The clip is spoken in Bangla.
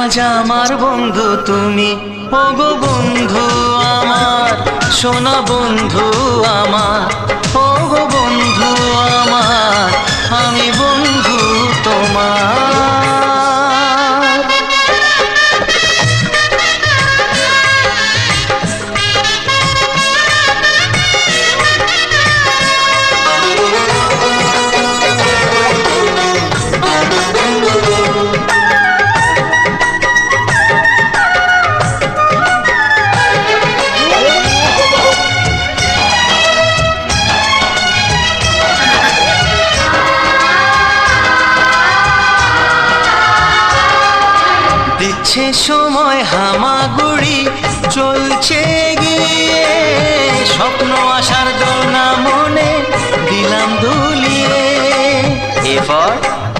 আজ আমার বন্ধু তুমি, ওগো বন্ধু আমার, সোনা বন্ধু আমার, ওগো বন্ধু আমার, আমি বন্ধু তোমার। দিচ্ছে সময় হামাগুড়ি, চলছে গিয়ে স্বপ্ন আসার দোলনা মনে দিলাম দুলিয়ে। A for